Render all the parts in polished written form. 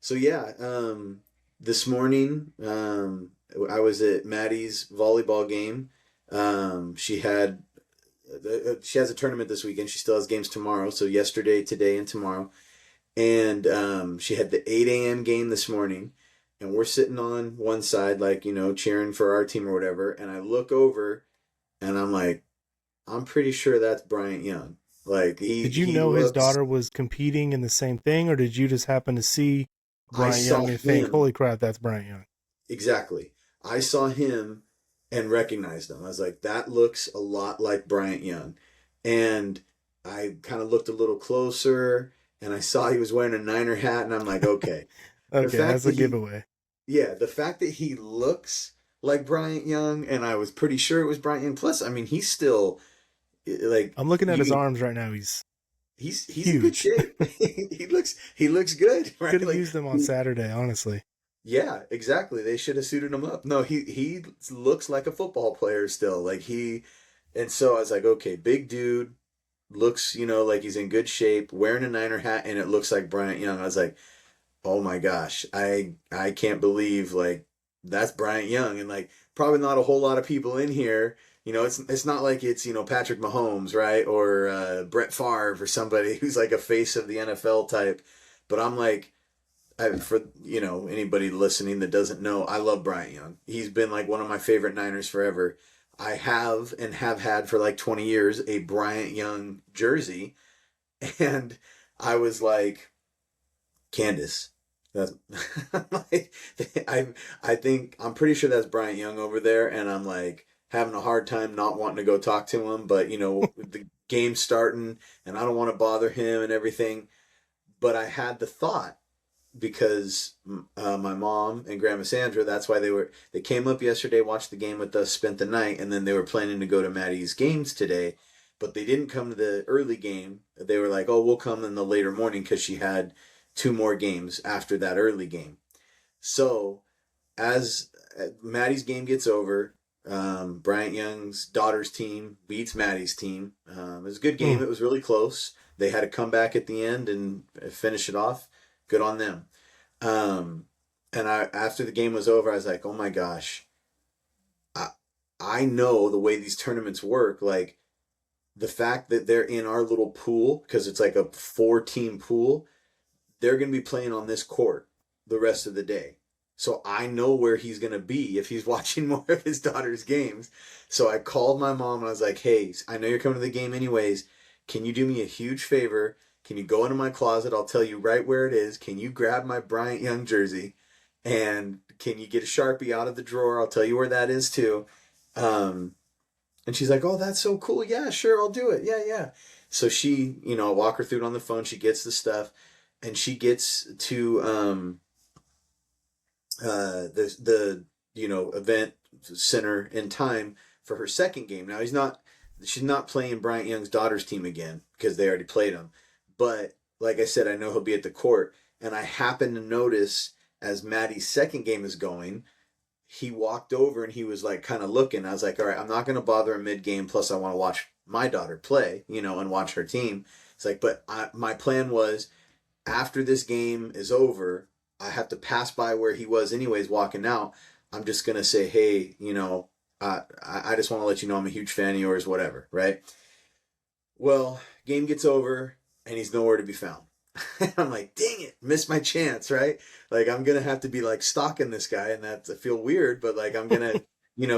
So yeah, this morning, I was at Maddie's volleyball game. She had she has a tournament this weekend. She still has games tomorrow. So yesterday, today, and tomorrow. And she had the 8 a.m. game this morning, and we're sitting on one side, like, cheering for our team or whatever. And I look over, and I'm like, I'm pretty sure that's Bryant Young. Like Did you he know his looks. daughter was competing in the same thing, or did you just happen to see I Bryant saw Young and think, him "Holy crap, that's Bryant Young"? exactly. I saw him and recognized him. I was like, that looks a lot like Bryant Young. And I kind of looked a little closer, and I saw he was wearing a Niner hat, and I'm like, okay. The Okay, fact that's a that he giveaway. Yeah, the fact that he looks like Bryant Young, and I was pretty sure it was Bryant Young. Plus, I mean, he's still like I'm looking at you his can. arms right now. He's He's in good huge. shape. He looks good, Could right? have Like used him on Saturday, honestly. yeah, exactly. They should have suited him up. No, he looks like a football player still. And so I was like, okay, big dude, looks like he's in good shape, wearing a Niner hat, and it looks like Bryant Young. I was like, oh my gosh, I can't believe like that's Bryant Young, and like probably not a whole lot of people in here. It's not like it's Patrick Mahomes, right, or Brett Favre or somebody who's like a face of the NFL type. But I'm like, for anybody listening that doesn't know, I love Bryant Young. He's been like one of my favorite Niners forever. I have and have had for like 20 years a Bryant Young jersey, and I was like, Candace. That's like, I I think I'm pretty sure that's Bryant Young over there, and I'm like having a hard time not wanting to go talk to him, but the game's starting, and I don't want to bother him and everything. But I had the thought because my mom and Grandma Sandra, that's why they came up yesterday, watched the game with us, spent the night, and then they were planning to go to Maddie's games today, but they didn't come to the early game. They were like, "Oh, we'll come in the later morning," because she had two more games after that early game. So as Maddie's game gets over, Bryant Young's daughter's team beats Maddie's team. It was a good Hmm. game. It was really close. They had to come back at the end and finish it off. Good on them. Um, and after the game was over, I was like, oh my gosh, I I know the way these tournaments work. Like the fact that they're in our little pool, because it's like a four-team pool, they're going to be playing on this court the rest of the day. So I know where he's going to be if he's watching more of his daughter's games. So I called my mom and I was like, hey, I know you're coming to the game anyways. Can you do me a huge favor? Can you go into my closet? I'll tell you right where it is. Can you grab my Bryant Young jersey? And can you get a Sharpie out of the drawer? I'll tell you where that is too. Um, and she's like, oh, that's so cool. Yeah, sure, I'll do it. Yeah, yeah. So she, I walk her through it on the phone. She gets the stuff, and she gets to the event center in time for her second game. Now she's not playing Bryant Young's daughter's team again because they already played him. But like I said, I know he'll be at the court, and I happen to notice as Maddie's second game is going, he walked over and he was like kind of looking. I was like, all right, I'm not going to bother him mid game. Plus, I want to watch my daughter play, and watch her team. It's like, but my plan was after this game is over, I have to pass by where he was anyways walking out. I'm just gonna say, hey, I just want to let you know I'm a huge fan of yours, whatever, right? Well, game gets over and he's nowhere to be found. I'm like, dang it, missed my chance, right? Like I'm gonna have to be like stalking this guy, and I feel weird, but like I'm gonna,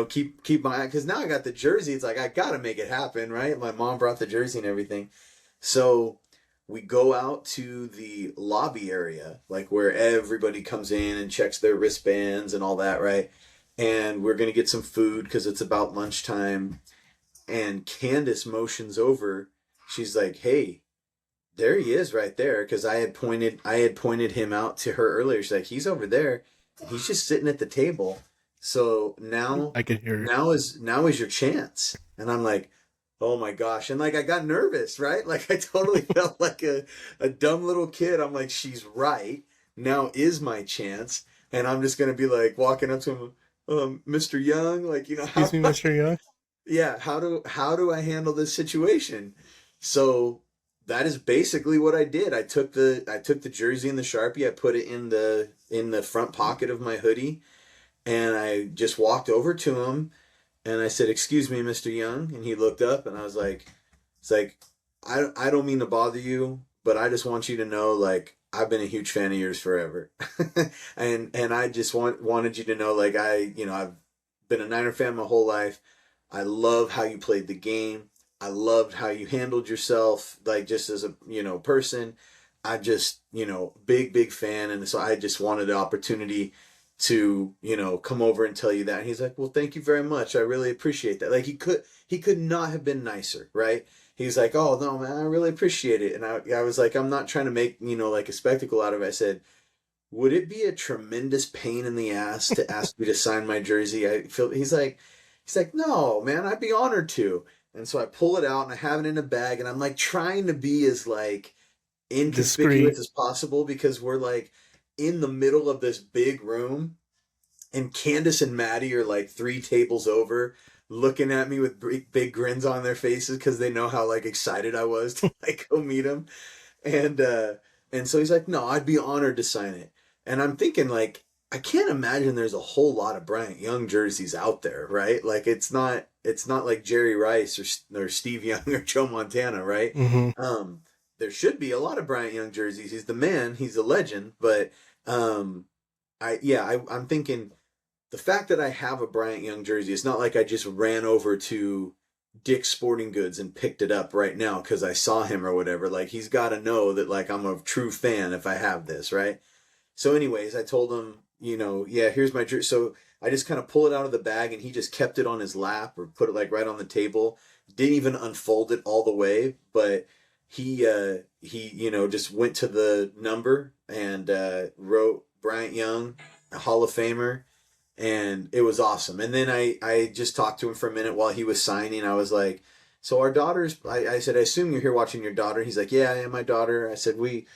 keep my eye because now I got the jersey. It's like I gotta make it happen, right? My mom brought the jersey and everything, so we go out to the lobby area, like where everybody comes in and checks their wristbands and all that, right? And we're gonna get some food because it's about lunchtime. And Candace motions over. She's like, "Hey, there he is, right there." Because I had pointed him out to her earlier. She's like, "He's over there. He's just sitting at the table." So now, I can hear it. now is your chance. And I'm like, oh my gosh. And like I got nervous, right? Like I totally felt like a dumb little kid. I'm like, she's right. Now is my chance. And I'm just gonna be like walking up to him, Mr. Young, like, how Excuse me, Mr. Young. yeah, how do I handle this situation? So that is basically what I did. I took the jersey and the Sharpie, I put it in the front pocket of my hoodie, and I just walked over to him and I said, "Excuse me, Mr. Young." And he looked up and I was like, it's like, I don't mean to bother you, but I just want you to know, like, I've been a huge fan of yours forever. And I just wanted you to know, like, I've been a Niner fan my whole life. I love how you played the game. I loved how you handled yourself, like, just as a, person. I just, big fan. And so I just wanted the opportunity to, come over and tell you that. And he's like, "Well, thank you very much. I really appreciate that." Like, he could not have been nicer, right? He's like, "Oh no, man, I really appreciate it." And I was like, "I'm not trying to make, like a spectacle out of it." I said, "Would it be a tremendous pain in the ass to ask you to sign my jersey?" I feel he's like, "No, man, I'd be honored to." And so I pull it out and I have it in a bag and I'm like trying to be as like Discreet. inconspicuous as possible because we're like in the middle of this big room and Candace and Maddie are like three tables over looking at me with big grins on their faces because they know how like excited I was to like go meet him. And so he's like, "No, I'd be honored to sign it." And I'm thinking, like, I can't imagine there's a whole lot of Bryant Young jerseys out there, right? Like, it's not like Jerry Rice or Steve Young or Joe Montana, right? Mm-hmm. Um, there should be a lot of Bryant Young jerseys. He's the man, he's a legend, but um, I'm thinking the fact that I have a Bryant Young jersey, it's not like I just ran over to Dick's Sporting Goods and picked it up right now because I saw him or whatever. Like, he's got to know that, like, I'm a true fan if I have this, right? So, anyways, I told him, yeah, here's my jersey. So I just kind of pull it out of the bag and he just kept it on his lap or put it like right on the table. Didn't even unfold it all the way, but he just went to the number and wrote Bryant Young, a Hall of Famer, and it was awesome. And then I just talked to him for a minute while he was signing. I was like, "So our daughters," I said, "I assume you're here watching your daughter." He's like, "Yeah, I am my daughter." I said, "We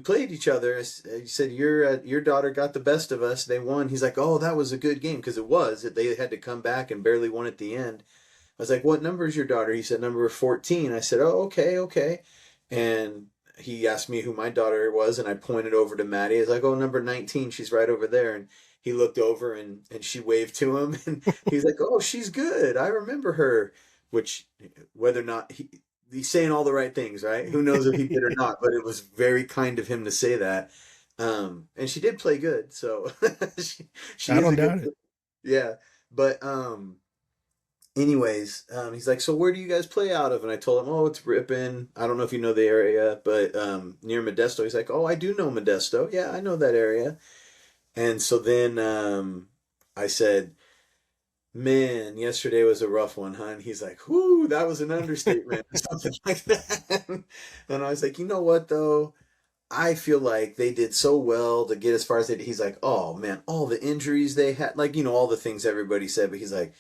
played each other." He said, your daughter got the best of us. They won." He's like, "Oh, that was a good game," because it was. They had to come back and barely won at the end. I was like, "What number is your daughter?" He said, "Number 14." I said, "Oh, okay, okay." And he asked me who my daughter was, and I pointed over to Maddie. I was like, "Oh, number 19. She's right over there." And he looked over and she waved to him, and he's like, "Oh, she's good. I remember her." Which, whether or not he's saying all the right things, right? Who knows if he did or not? But it was very kind of him to say that. And she did play good, so she I is don't a good, doubt it. yeah. But anyways, he's like, "So where do you guys play out of?" And I told him, "Oh, it's Ripon. I don't know if you know the area, but near Modesto." He's like, "Oh, I do know Modesto. Yeah, I know that area." And so then I said, "Man, yesterday was a rough one, huh?" And he's like, "Whoo, that was an understatement," or something like that. And I was like, "You know what, though? I feel like they did so well to get as far as they did." He's like, "Oh, man, all the injuries they had, like, all the things everybody said," but he's like,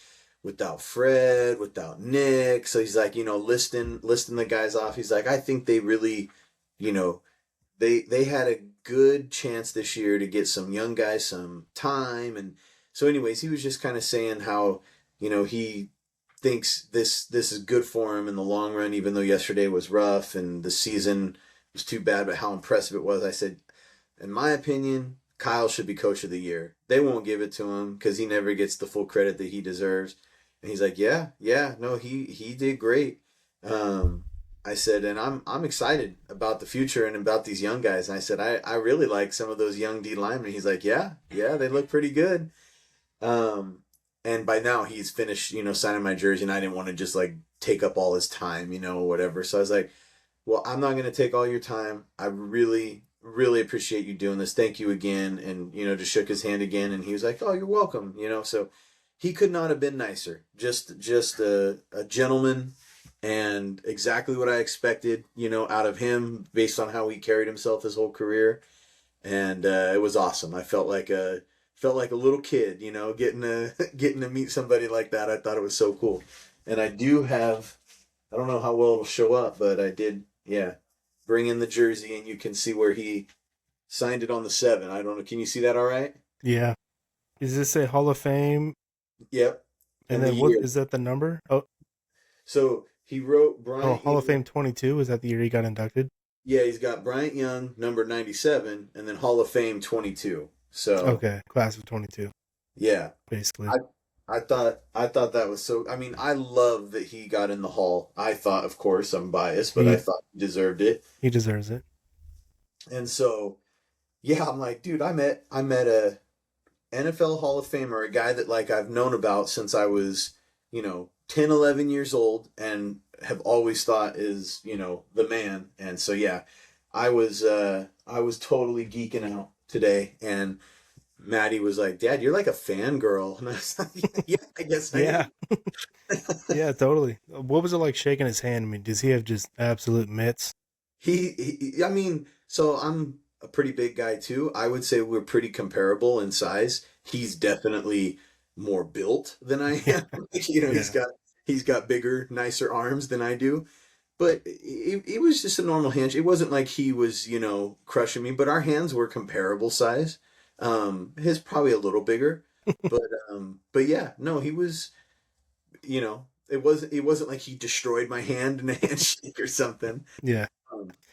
"Without Fred, without Nick." So he's like, listing the guys off. He's like, "I think they really, you know, they had a good chance this year to get some young guys some time." And so anyways, he was just kind of saying how, he thinks this is good for him in the long run, even though yesterday was rough and the season was too bad, but how impressive it was. I said, "In my opinion, Kyle should be coach of the year. They won't give it to him because he never gets the full credit that he deserves." And he's like, "Yeah, yeah, no, he did great." Um, I said, "And I'm excited about the future and about these young guys." And I said, I really like some of those young D linemen." He's like, "Yeah, yeah, they look pretty good." Um, and by now he's finished, signing my jersey, and I didn't want to just like take up all his time, whatever. So I was like, "Well, I'm not going to take all your time. I really, really appreciate you doing this. Thank you again." And, just shook his hand again. And he was like, "Oh, you're welcome." So he could not have been nicer. Just a gentleman and exactly what I expected, out of him based on how he carried himself his whole career. And it was awesome. I felt like a little kid, getting to getting to meet somebody like that. I thought it was so cool. And I do have, I don't know how well it'll show up, but I did, yeah, bring in the jersey, and you can see where he signed it on the 7. I don't know. Can you see that all right? Yeah. Is this a Hall of Fame? Yep. And And the then what year. is that the number? Oh, So He wrote Oh, Bryant Hall of Young. Fame 22. Was that the year he got inducted? Yeah, he's got Bryant Young, number 97, and then Hall of Fame 22. So, Okay, class of 22, yeah. basically. I I thought that was so. I mean, I love that he got in the Hall. I thought, of course, I'm biased, but I He thought he deserved it. he deserves it. And so, yeah, I'm like, dude, I met a NFL Hall of Famer, a guy that like I've known about since I was, 10, 11 years old and have always thought is, the man. And so yeah, I was totally geeking out today, and Maddie was like, "Dad, you're like a fangirl." And I was like, "Yeah, I guess I Yeah, am." yeah, totally. What was it like shaking his hand? I mean, does he have just absolute mitts? I mean, so I'm a pretty big guy too. I would say we're pretty comparable in size. He's definitely more built than I Yeah, am. He's yeah. got bigger, nicer arms than I do. But it was just a normal handshake. It wasn't like he was, crushing me, but our hands were comparable size. His probably a little bigger, but but yeah, no, he was, it wasn't like he destroyed my hand in a handshake or something. Yeah,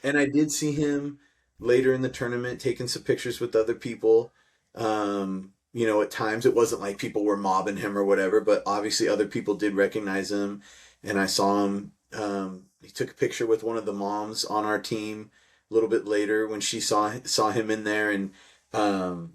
And I did see him later in the tournament taking some pictures with other people. At times it wasn't like people were mobbing him or whatever, but obviously other people did recognize him. And I saw him. He took a picture with one of the moms on our team a little bit later when she saw him in there, and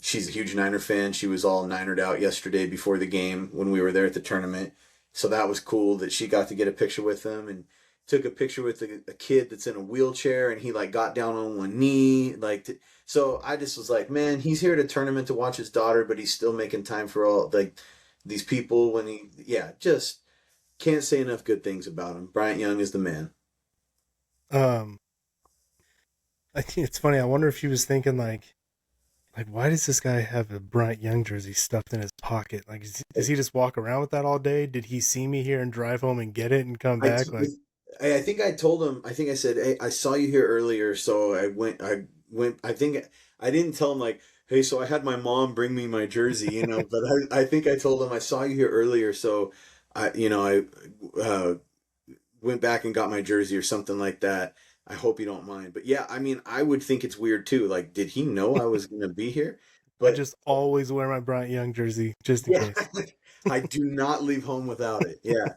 she's a huge Niner fan. She was all Ninered out yesterday before the game when we were there at the tournament. So that was cool that she got to get a picture with him, and took a picture with a kid that's in a wheelchair, and he like got down on one knee so I just was like, man, he's here at a tournament to watch his daughter, but he's still making time for all like these people. When he, yeah, just can't say enough good things about him. Bryant Young is the man. um, I think it's funny. I wonder if he was thinking like, why does this guy have a Bryant Young jersey stuffed in his pocket? Like, does he just walk around with that all day? Did he see me here and drive home and get it and come I, back? Like, I think I told him. I think I said, "Hey, I saw you here earlier, so I went. I went. I think I didn't tell him like, hey, so I had my mom bring me my jersey, But I think I told him I saw you here earlier, so I went back and got my jersey or something like that. I hope you don't mind. But yeah, I mean, I would think it's weird too. Like, did he know I was gonna be here? I But just always wear my Bryant Young jersey just in yeah, case. I do not leave home without it. Yeah.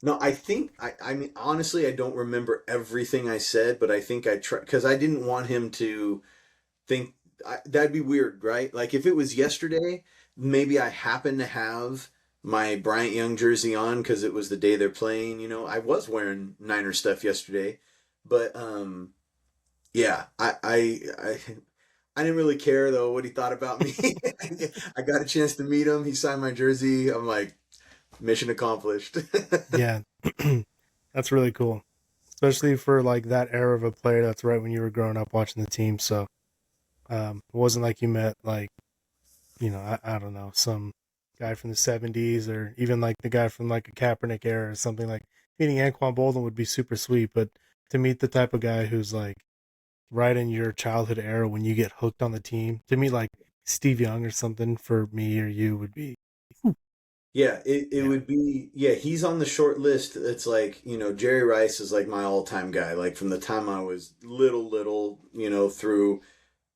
No, I think I mean honestly, I don't remember everything I said, but I think I try because I didn't want him to think that'd be weird, right? Like if it was yesterday, maybe I happened to have my Bryant Young jersey on because it was the day they're playing. I was wearing Niner stuff yesterday, but yeah, I didn't really care though what he thought about me. I got a chance to meet him. He signed my jersey. I'm like, mission accomplished. Yeah, that's really cool, especially for like that era of a player. That's right when you were growing up watching the team. So it wasn't like you met like I don't know, some guy from the '70s or even like the guy from like a Kaepernick era or something. Like meeting Anquan Bolden would be super sweet, but to meet the type of guy who's like right in your childhood era when you get hooked on the team, to meet like Steve Young or something for me or you would be, Yeah, it yeah, would be, yeah, he's on the short list. It's like, Jerry Rice is like my all-time guy, like from the time I was little, through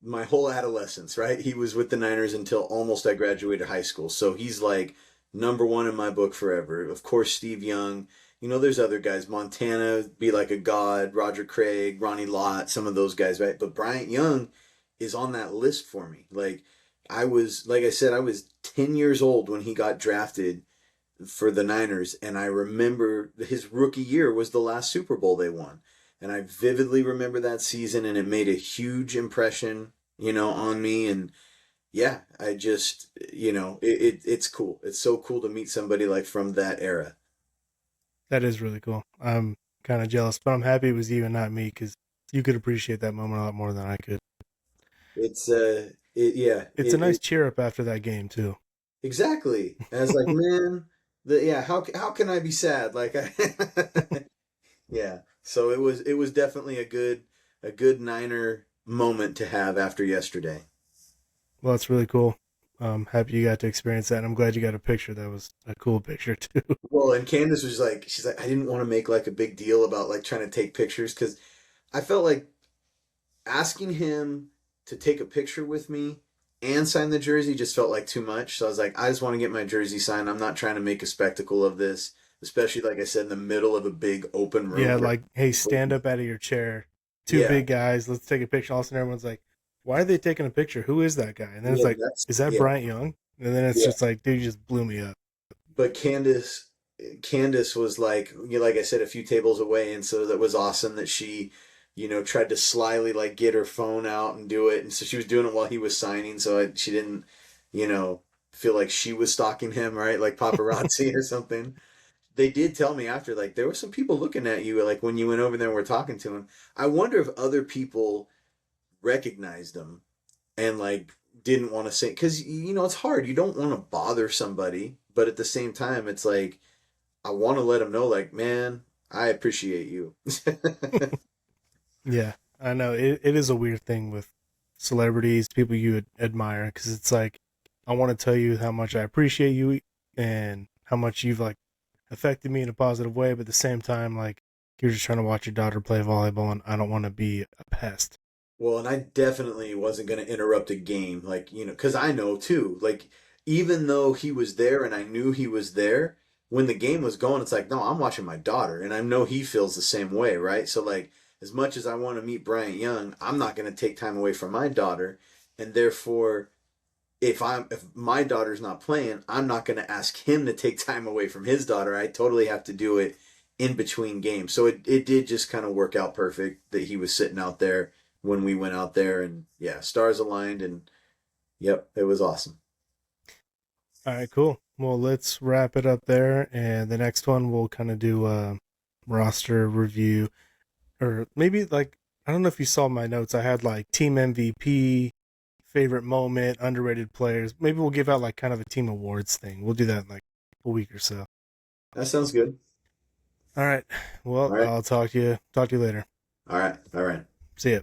my whole adolescence, right? He was with the Niners until almost I graduated high school. So he's like number one in my book forever. Of course, Steve Young. There's other guys. Montana, be like a god. Roger Craig, Ronnie Lott, some of those guys, right? But Bryant Young is on that list for me. Like I said, I was 10 years old when he got drafted for the Niners, and I remember his rookie year was the last Super Bowl they won. And I vividly remember that season, and it made a huge impression, on me. And yeah, I just, it's cool. It's so cool to meet somebody like from that era. that is really cool. I'm kind of jealous, but I'm happy it was you and not me because you could appreciate that moment a lot more than I could. Yeah, It's a nice cheer up after that game too. exactly. And I was like, man, yeah, how can I be sad? Like, yeah. So it was definitely a good Niner moment to have after yesterday. Well, that's really cool. happy you got to experience that. And I'm glad you got a picture. That was a cool picture too. Well, and Candace was like, she's like, I didn't want to make like a big deal about like trying to take pictures because I felt like asking him to take a picture with me and sign the jersey just felt like too much. So I was like, I just want to get my jersey signed. I'm not trying to make a spectacle of this, especially like I said, in the middle of a big open Yeah, room where like, hey, people. stand up out of your chair. Two Yeah, big guys. Let's take a picture. All of a sudden, everyone's like, why are they taking a picture? Who is that guy? And then it's yeah, like, that's is that yeah, Bryant Young? And then it's yeah. just like, dude, you just blew me up. But Candace was like, like I said, a few tables away, and so that was awesome that she, tried to slyly like get her phone out and do it, and so she was doing it while he was signing, so she didn't, you know, feel like she was stalking him, right, like paparazzi or something. They did tell me after, like there were some people looking at you, like when you went over there and were talking to him. I wonder if other people recognized him and like didn't want to say because it's hard. You don't want to bother somebody, but at the same time, it's like I want to let them know, like, man, I appreciate you. Yeah, I know. It is a weird thing with celebrities, people you admire, because it's like, I want to tell you how much I appreciate you and how much you've like affected me in a positive way, but at the same time, like, you're just trying to watch your daughter play volleyball, and I don't want to be a pest. Well, and I definitely wasn't going to interrupt a game, like, because I know too, like, even though he was there and I knew he was there, when the game was going, it's like, no, I'm watching my daughter, and I know he feels the same way, right? So, like, as much as I want to meet Bryant Young, I'm not going to take time away from my daughter, and therefore, if my daughter's not playing, I'm not going to ask him to take time away from his daughter. I totally have to do it in between games. So it did just kind of work out perfect that he was sitting out there when we went out there, and yeah, stars aligned, and yep, it was awesome. All right, cool. Well, let's wrap it up there, and the next one we'll kind of do a roster review, or maybe like, I don't know if you saw my notes. I had like team MVP, favorite moment, underrated players. Maybe we'll give out like kind of a team awards thing. We'll do that in like a week or so. That sounds good. All right. Well, All right. I'll talk to you. Talk to you later. All right. All right. See ya.